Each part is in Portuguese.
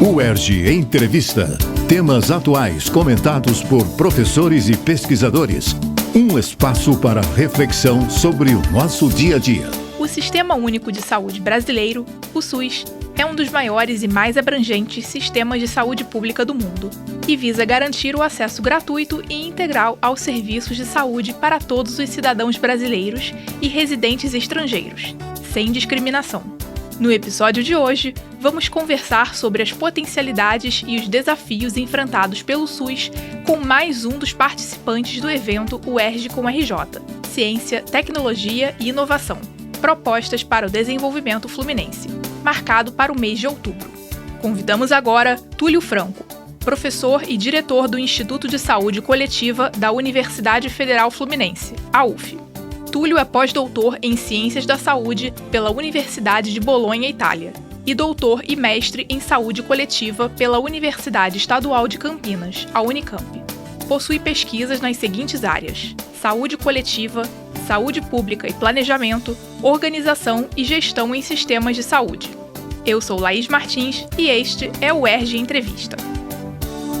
UERJ Entrevista. Temas atuais comentados por professores e pesquisadores. Um espaço para reflexão sobre o nosso dia a dia. O Sistema Único de Saúde brasileiro, o SUS, é um dos maiores e mais abrangentes sistemas de saúde pública do mundo e visa garantir o acesso gratuito e integral aos serviços de saúde para todos os cidadãos brasileiros e residentes estrangeiros, sem discriminação. No episódio de hoje, vamos conversar sobre as potencialidades e os desafios enfrentados pelo SUS com mais um dos participantes do evento UERJ com RJ, Ciência, Tecnologia e Inovação, Propostas para o Desenvolvimento Fluminense, marcado para o mês de outubro. Convidamos agora Túlio Franco, professor e diretor do Instituto de Saúde Coletiva da Universidade Federal Fluminense, a UF. Túlio é pós-doutor em Ciências da Saúde pela Universidade de Bolonha, Itália, e doutor e mestre em Saúde Coletiva pela Universidade Estadual de Campinas, a Unicamp. Possui pesquisas nas seguintes áreas: saúde coletiva, saúde pública e planejamento, organização e gestão em sistemas de saúde. Eu sou Laís Martins e este é o UERJ Entrevista.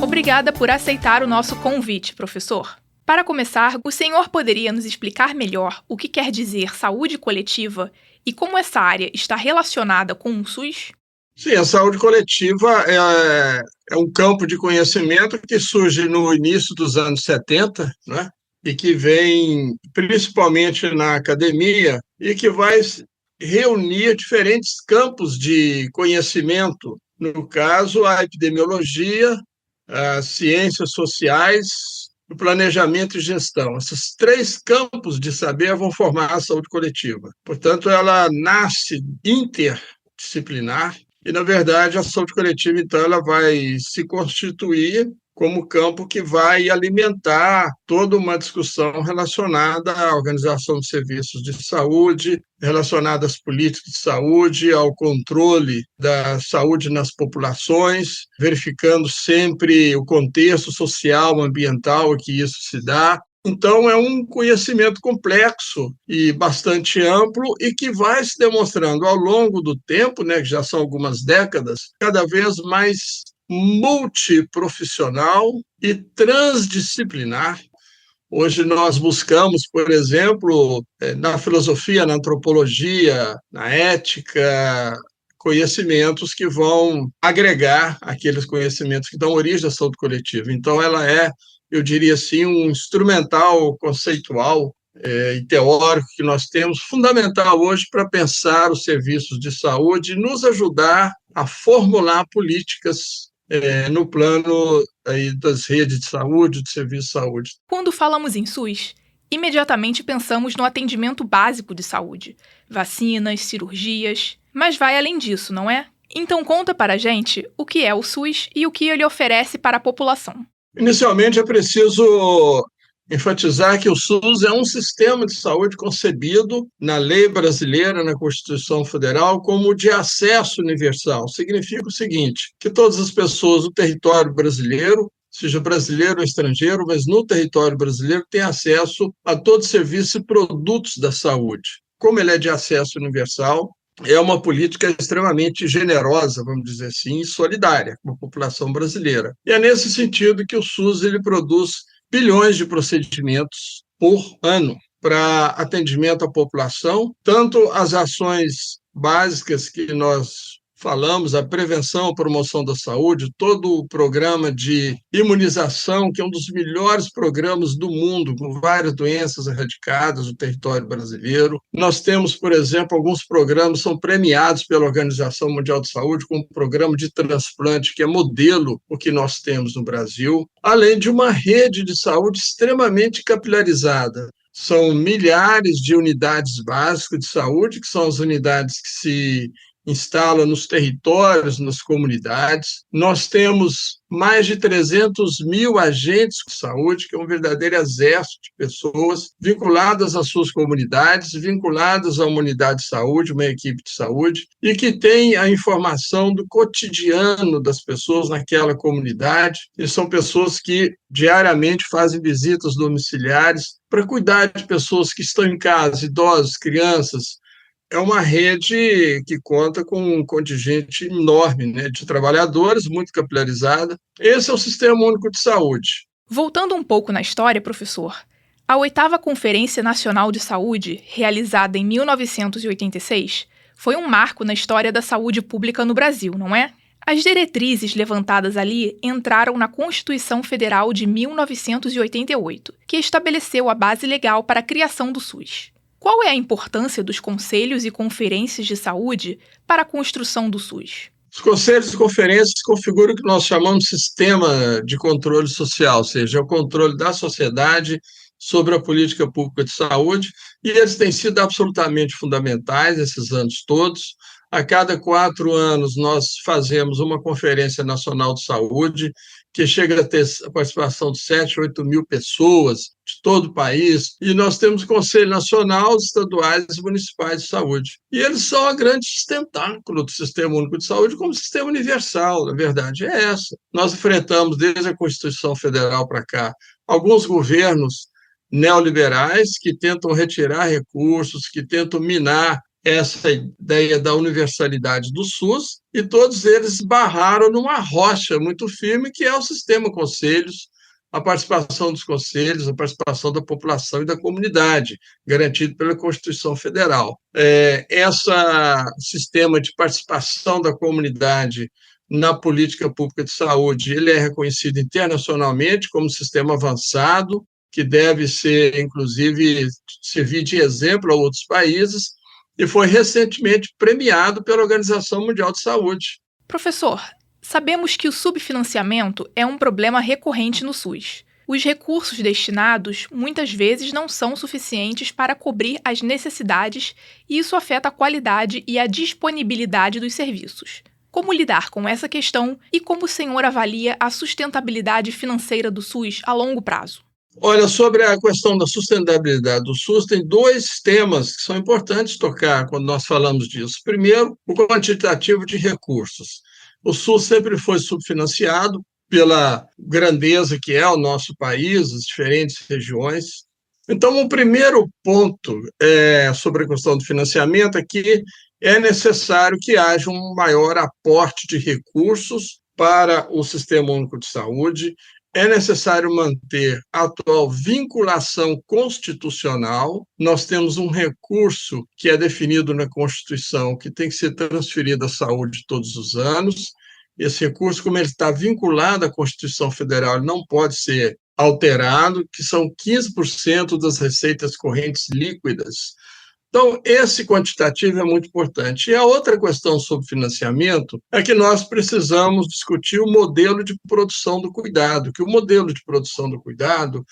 Obrigada por aceitar o nosso convite, professor. Para começar, o senhor poderia nos explicar melhor o que quer dizer saúde coletiva e como essa área está relacionada com o SUS? Sim, a saúde coletiva é um campo de conhecimento que surge no início dos anos 70, né? E que vem principalmente na academia e que vai reunir diferentes campos de conhecimento, no caso, a epidemiologia, as ciências sociais, o planejamento e gestão. Esses três campos de saber vão formar a saúde coletiva. Portanto, ela nasce interdisciplinar e, na verdade, a saúde coletiva, então, ela vai se constituir como campo que vai alimentar toda uma discussão relacionada à organização de serviços de saúde, relacionada às políticas de saúde, ao controle da saúde nas populações, verificando sempre o contexto social, ambiental em que isso se dá. Então, é um conhecimento complexo e bastante amplo e que vai se demonstrando ao longo do tempo, né, que já são algumas décadas, cada vez mais multiprofissional e transdisciplinar. Hoje nós buscamos, por exemplo, na filosofia, na antropologia, na ética, conhecimentos que vão agregar aqueles conhecimentos que dão origem à saúde coletiva. Então, ela é, eu diria assim, um instrumental conceitual e teórico que nós temos, fundamental hoje para pensar os serviços de saúde e nos ajudar a formular políticas no plano aí das redes de saúde, de serviço de saúde. Quando falamos em SUS, imediatamente pensamos no atendimento básico de saúde, vacinas, cirurgias, mas vai além disso, não é? Então conta para a gente o que é o SUS e o que ele oferece para a população. Inicialmente é preciso enfatizar que o SUS é um sistema de saúde concebido na lei brasileira, na Constituição Federal, como de acesso universal. Significa o seguinte, que todas as pessoas do território brasileiro, seja brasileiro ou estrangeiro, mas no território brasileiro, têm acesso a todos os serviços e produtos da saúde. Como ele é de acesso universal, é uma política extremamente generosa, vamos dizer assim, e solidária com a população brasileira. E é nesse sentido que o SUS ele produz bilhões de procedimentos por ano para atendimento à população, tanto as ações básicas que nós falamos, a prevenção, a promoção da saúde, todo o programa de imunização, que é um dos melhores programas do mundo, com várias doenças erradicadas no território brasileiro. Nós temos, por exemplo, alguns programas que são premiados pela Organização Mundial de Saúde, como o programa de transplante, que é modelo o que nós temos no Brasil, além de uma rede de saúde extremamente capilarizada. São milhares de unidades básicas de saúde, que são as unidades que se instala nos territórios, nas comunidades. Nós temos mais de 300 mil agentes de saúde, que é um verdadeiro exército de pessoas vinculadas às suas comunidades, vinculadas a uma unidade de saúde, uma equipe de saúde, e que tem a informação do cotidiano das pessoas naquela comunidade. E são pessoas que diariamente fazem visitas domiciliares para cuidar de pessoas que estão em casa, idosos, crianças, é uma rede que conta com um contingente enorme, né, de trabalhadores, muito capilarizada. Esse é o Sistema Único de Saúde. Voltando um pouco na história, professor, a 8ª Conferência Nacional de Saúde, realizada em 1986, foi um marco na história da saúde pública no Brasil, não é? As diretrizes levantadas ali entraram na Constituição Federal de 1988, que estabeleceu a base legal para a criação do SUS. Qual é a importância dos conselhos e conferências de saúde para a construção do SUS? Os conselhos e conferências configuram o que nós chamamos de sistema de controle social, ou seja, é o controle da sociedade sobre a política pública de saúde, e eles têm sido absolutamente fundamentais esses anos todos. A cada 4 anos, nós fazemos uma Conferência Nacional de Saúde, que chega a ter a participação de 7, 8 mil pessoas de todo o país, e nós temos o Conselho Nacional, estaduais e municipais de saúde. E eles são a grande sustentáculo do Sistema Único de Saúde como sistema universal, a verdade é essa. Nós enfrentamos, desde a Constituição Federal para cá, alguns governos neoliberais que tentam retirar recursos, que tentam minar essa ideia da universalidade do SUS, e todos eles barraram numa rocha muito firme, que é o sistema conselhos, a participação dos conselhos, a participação da população e da comunidade, garantido pela Constituição Federal. Esse sistema de participação da comunidade na política pública de saúde, ele é reconhecido internacionalmente como sistema avançado, que deve ser, inclusive, servir de exemplo a outros países, e foi recentemente premiado pela Organização Mundial de Saúde. Professor, sabemos que o subfinanciamento é um problema recorrente no SUS. Os recursos destinados muitas vezes não são suficientes para cobrir as necessidades e isso afeta a qualidade e a disponibilidade dos serviços. Como lidar com essa questão e como o senhor avalia a sustentabilidade financeira do SUS a longo prazo? Olha, sobre a questão da sustentabilidade do SUS, tem 2 temas que são importantes tocar quando nós falamos disso. Primeiro, o quantitativo de recursos. O SUS sempre foi subfinanciado pela grandeza que é o nosso país, as diferentes regiões. Então, o primeiro ponto sobre a questão do financiamento é que é necessário que haja um maior aporte de recursos para o Sistema Único de Saúde. É necessário manter a atual vinculação constitucional. Nós temos um recurso que é definido na Constituição, que tem que ser transferido à saúde todos os anos. Esse recurso, como ele está vinculado à Constituição Federal, ele não pode ser alterado, que são 15% das receitas correntes líquidas. Então, esse quantitativo é muito importante. E a outra questão sobre financiamento é que nós precisamos discutir o modelo de produção do cuidado, que o modelo de produção do cuidado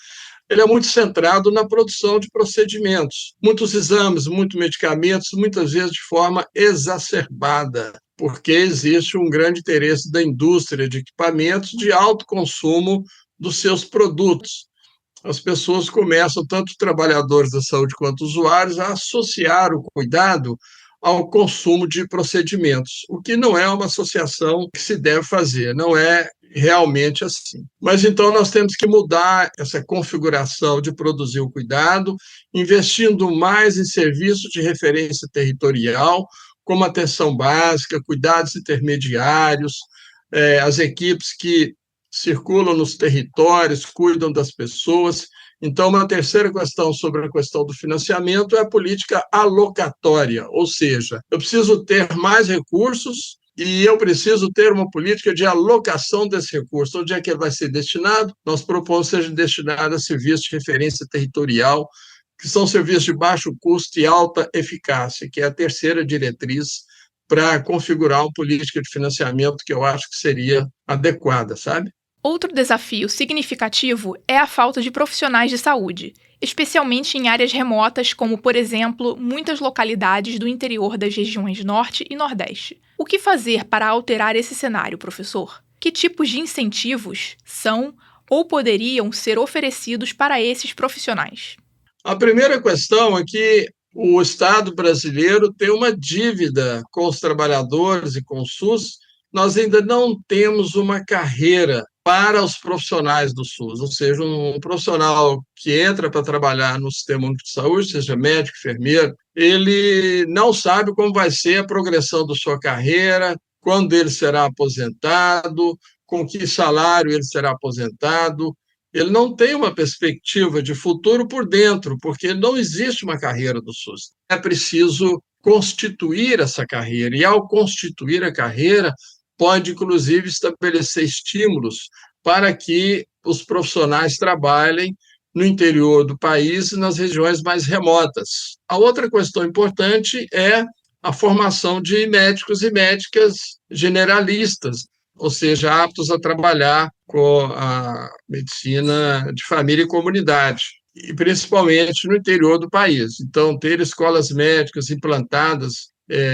ele é muito centrado na produção de procedimentos. Muitos exames, muitos medicamentos, muitas vezes de forma exacerbada, porque existe um grande interesse da indústria de equipamentos de alto consumo dos seus produtos. As pessoas começam, tanto trabalhadores da saúde quanto usuários, a associar o cuidado ao consumo de procedimentos, o que não é uma associação que se deve fazer, não é realmente assim. Mas então nós temos que mudar essa configuração de produzir o cuidado, investindo mais em serviços de referência territorial, como atenção básica, cuidados intermediários, as equipes que circulam nos territórios, cuidam das pessoas. Então, uma terceira questão sobre a questão do financiamento é a política alocatória, ou seja, eu preciso ter mais recursos e eu preciso ter uma política de alocação desse recurso. Onde é que ele vai ser destinado? Nós propomos que seja destinado a serviços de referência territorial, que são serviços de baixo custo e alta eficácia, que é a terceira diretriz para configurar uma política de financiamento que eu acho que seria adequada, sabe? Outro desafio significativo é a falta de profissionais de saúde, especialmente em áreas remotas, como, por exemplo, muitas localidades do interior das regiões Norte e Nordeste. O que fazer para alterar esse cenário, professor? Que tipos de incentivos são ou poderiam ser oferecidos para esses profissionais? A primeira questão é que o Estado brasileiro tem uma dívida com os trabalhadores e com o SUS. Nós ainda não temos uma carreira para os profissionais do SUS, ou seja, um profissional que entra para trabalhar no Sistema Único de Saúde, seja médico, enfermeiro, ele não sabe como vai ser a progressão da sua carreira, quando ele será aposentado, com que salário ele será aposentado. Ele não tem uma perspectiva de futuro por dentro, porque não existe uma carreira do SUS. É preciso constituir essa carreira, e ao constituir a carreira, pode, inclusive, estabelecer estímulos para que os profissionais trabalhem no interior do país e nas regiões mais remotas. A outra questão importante é a formação de médicos e médicas generalistas, ou seja, aptos a trabalhar com a medicina de família e comunidade, e principalmente no interior do país. Então, ter escolas médicas implantadas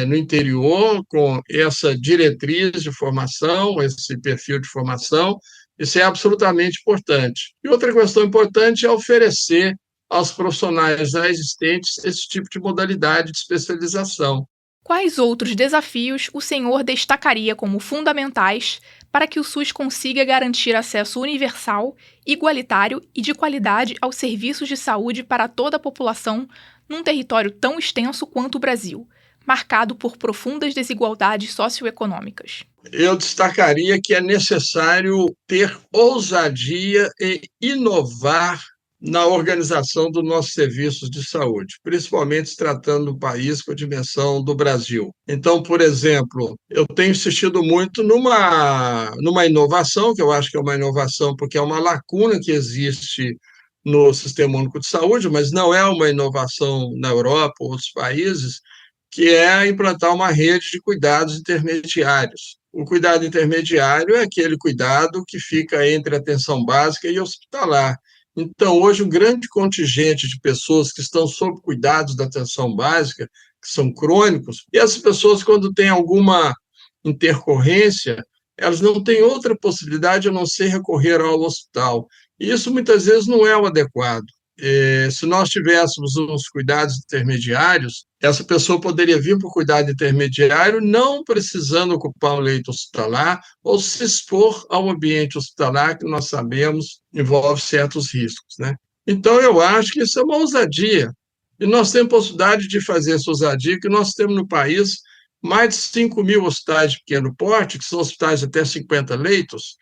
no interior, com essa diretriz de formação, esse perfil de formação, isso é absolutamente importante. E outra questão importante é oferecer aos profissionais já existentes esse tipo de modalidade de especialização. Quais outros desafios o senhor destacaria como fundamentais para que o SUS consiga garantir acesso universal, igualitário e de qualidade aos serviços de saúde para toda a população num território tão extenso quanto o Brasil, marcado por profundas desigualdades socioeconômicas? Eu destacaria que é necessário ter ousadia e inovar na organização dos nossos serviços de saúde, principalmente se tratando do país com a dimensão do Brasil. Então, por exemplo, eu tenho insistido muito numa inovação, que eu acho que é uma inovação porque é uma lacuna que existe no Sistema Único de Saúde, mas não é uma inovação na Europa ou outros países, que é implantar uma rede de cuidados intermediários. O cuidado intermediário é aquele cuidado que fica entre a atenção básica e hospitalar. Então, hoje, um grande contingente de pessoas que estão sob cuidados da atenção básica, que são crônicos, e essas pessoas, quando têm alguma intercorrência, elas não têm outra possibilidade a não ser recorrer ao hospital. E isso, muitas vezes, não é o adequado. Se nós tivéssemos uns cuidados intermediários, essa pessoa poderia vir para o cuidado intermediário não precisando ocupar um leito hospitalar ou se expor ao ambiente hospitalar, que nós sabemos envolve certos riscos, né? Então, eu acho que isso é uma ousadia. E nós temos possibilidade de fazer essa ousadia, que nós temos no país mais de 5.000 hospitais de pequeno porte, que são hospitais de até 50 leitos,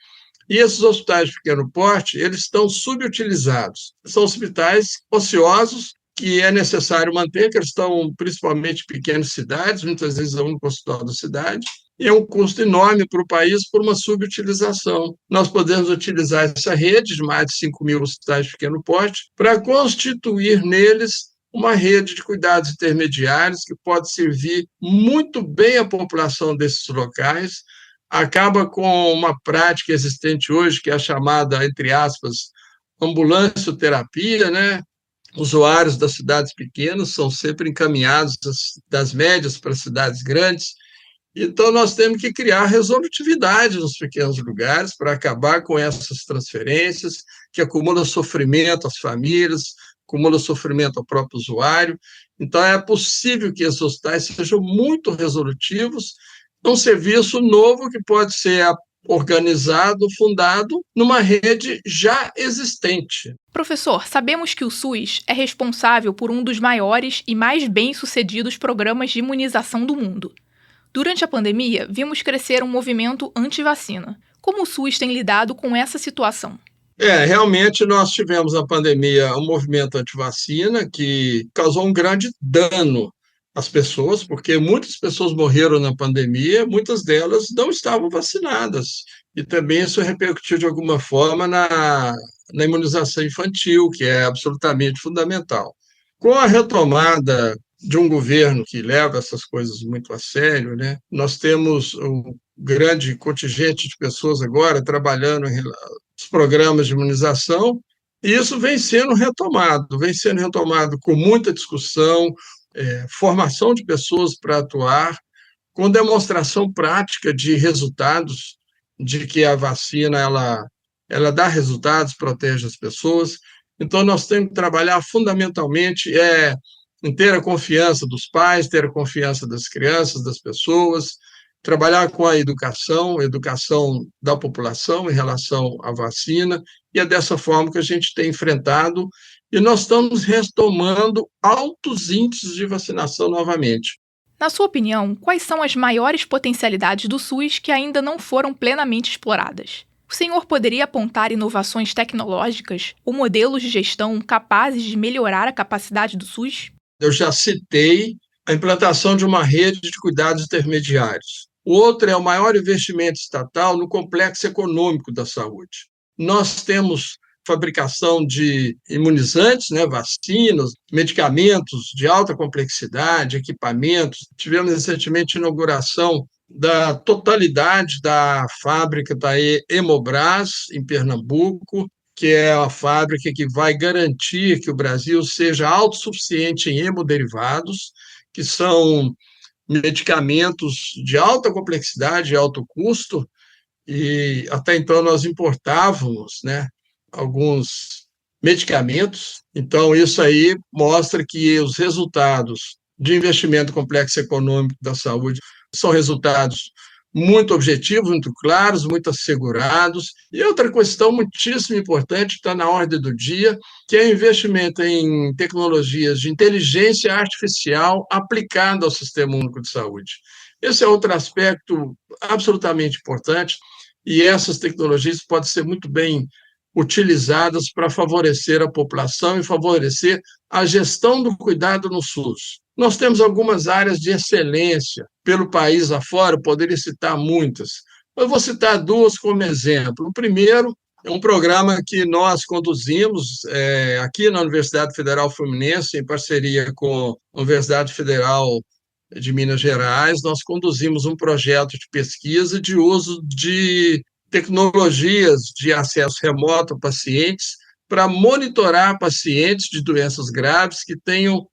e esses hospitais de pequeno porte, eles estão subutilizados. São hospitais ociosos que é necessário manter, que eles estão principalmente em pequenas cidades, muitas vezes é o único hospital da cidade, e é um custo enorme para o país por uma subutilização. Nós podemos utilizar essa rede de mais de 5.000 hospitais de pequeno porte para constituir neles uma rede de cuidados intermediários que pode servir muito bem a população desses locais, acaba com uma prática existente hoje, que é a chamada, entre aspas, ambulância-terapia, né? Usuários das cidades pequenas são sempre encaminhados das médias para as cidades grandes. Então, nós temos que criar resolutividade nos pequenos lugares para acabar com essas transferências que acumulam sofrimento às famílias, acumulam sofrimento ao próprio usuário. Então, é possível que esses hospitais sejam muito resolutivos, um serviço novo que pode ser organizado, fundado numa rede já existente. Professor, sabemos que o SUS é responsável por um dos maiores e mais bem-sucedidos programas de imunização do mundo. Durante a pandemia, vimos crescer um movimento anti-vacina. Como o SUS tem lidado com essa situação? Realmente nós tivemos na pandemia um movimento anti-vacina que causou um grande dano às pessoas, porque muitas pessoas morreram na pandemia, muitas delas não estavam vacinadas. E também isso repercutiu de alguma forma na imunização infantil, que é absolutamente fundamental. Com a retomada de um governo que leva essas coisas muito a sério, né, nós temos um grande contingente de pessoas agora trabalhando nos programas de imunização, e isso vem sendo retomado com muita discussão, formação de pessoas para atuar, com demonstração prática de resultados, de que a vacina ela dá resultados, protege as pessoas. Então, nós temos que trabalhar fundamentalmente em ter a confiança dos pais, ter a confiança das crianças, das pessoas, trabalhar com a educação da população em relação à vacina, e é dessa forma que a gente tem enfrentado, e nós estamos retomando altos índices de vacinação novamente. Na sua opinião, quais são as maiores potencialidades do SUS que ainda não foram plenamente exploradas? O senhor poderia apontar inovações tecnológicas ou modelos de gestão capazes de melhorar a capacidade do SUS? Eu já citei a implantação de uma rede de cuidados intermediários. O outro é o maior investimento estatal no complexo econômico da saúde. Nós temos fabricação de imunizantes, vacinas, medicamentos de alta complexidade, equipamentos. Tivemos recentemente a inauguração da totalidade da fábrica da Hemobras, em Pernambuco, que é a fábrica que vai garantir que o Brasil seja autossuficiente em hemoderivados, que são medicamentos de alta complexidade e alto custo, e até então nós importávamos, alguns medicamentos. Então, isso aí mostra que os resultados de investimento complexo econômico da saúde são resultados muito objetivos, muito claros, muito assegurados. E outra questão muitíssimo importante, que está na ordem do dia, que é o investimento em tecnologias de inteligência artificial aplicada ao Sistema Único de Saúde. Esse é outro aspecto absolutamente importante, e essas tecnologias podem ser muito bem utilizadas para favorecer a população e favorecer a gestão do cuidado no SUS. Nós temos algumas áreas de excelência pelo país afora, eu poderia citar muitas. Eu vou citar duas como exemplo. O primeiro é um programa que nós conduzimos aqui na Universidade Federal Fluminense, em parceria com a Universidade Federal de Minas Gerais. Nós conduzimos um projeto de pesquisa de uso de tecnologias de acesso remoto a pacientes para monitorar pacientes de doenças graves que tenham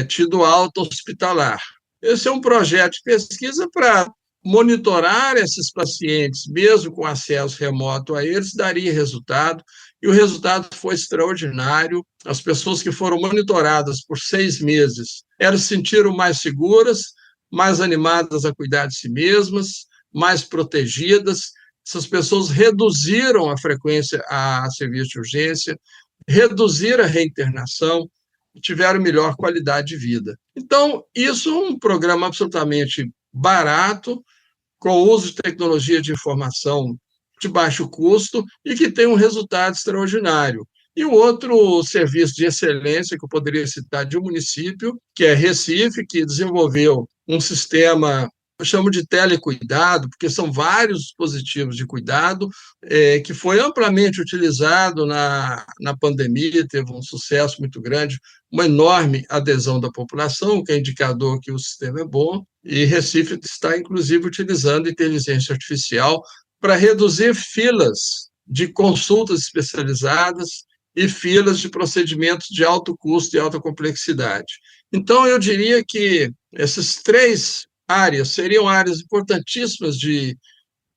tido alta hospitalar. Esse é um projeto de pesquisa para monitorar esses pacientes, mesmo com acesso remoto a eles, daria resultado, e o resultado foi extraordinário. As pessoas que foram monitoradas por 6 meses se sentiram mais seguras, mais animadas a cuidar de si mesmas, mais protegidas. Essas pessoas reduziram a frequência a serviço de urgência, reduziram a reinternação e tiveram melhor qualidade de vida. Então, isso é um programa absolutamente barato, com o uso de tecnologia de informação de baixo custo e que tem um resultado extraordinário. E o outro serviço de excelência que eu poderia citar de um município, que é Recife, que desenvolveu um sistema, eu chamo de telecuidado, porque são vários dispositivos de cuidado, que foi amplamente utilizado na pandemia, teve um sucesso muito grande, uma enorme adesão da população, que é indicador que o sistema é bom, e Recife está, inclusive, utilizando inteligência artificial para reduzir filas de consultas especializadas e filas de procedimentos de alto custo e alta complexidade. Então, eu diria que essas 3 áreas seriam áreas importantíssimas de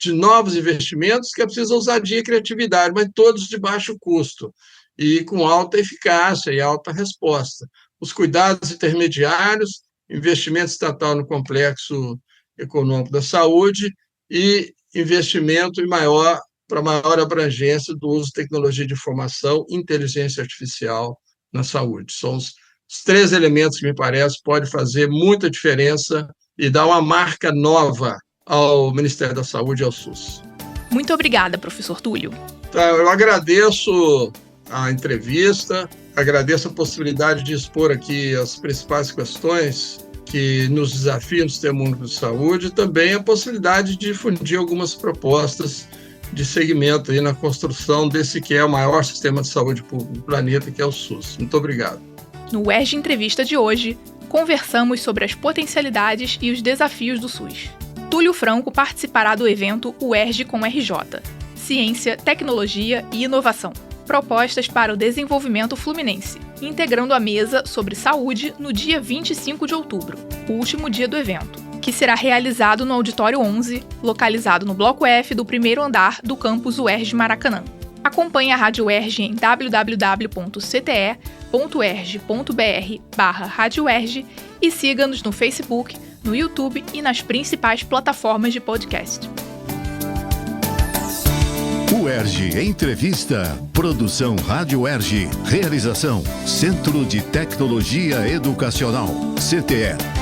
novos investimentos, que é preciso ousadia e criatividade, mas todos de baixo custo e com alta eficácia e alta resposta. Os cuidados intermediários, investimento estatal no complexo econômico da saúde e investimento para maior abrangência do uso de tecnologia de informação e inteligência artificial na saúde. São os 3 elementos que, me parece, podem fazer muita diferença e dar uma marca nova ao Ministério da Saúde e ao SUS. Muito obrigada, professor Túlio. Eu agradeço a entrevista, agradeço a possibilidade de expor aqui as principais questões que nos desafiam no Sistema Único de Saúde e também a possibilidade de difundir algumas propostas de segmento aí na construção desse que é o maior sistema de saúde pública do planeta, que é o SUS. Muito obrigado. No UERJ Entrevista de hoje, conversamos sobre as potencialidades e os desafios do SUS. Túlio Franco participará do evento UERJ com RJ, Ciência, Tecnologia e Inovação. Propostas para o desenvolvimento fluminense, integrando a mesa sobre saúde no dia 25 de outubro, o último dia do evento, que será realizado no Auditório 11, localizado no Bloco F do primeiro andar do campus UERJ Maracanã. Acompanhe a Rádio UERJ em www.cte.erj.br/Rádio UERJ e siga-nos no Facebook, no YouTube e nas principais plataformas de podcast. UERJ Entrevista. Produção Rádio UERJ. Realização Centro de Tecnologia Educacional. CTE.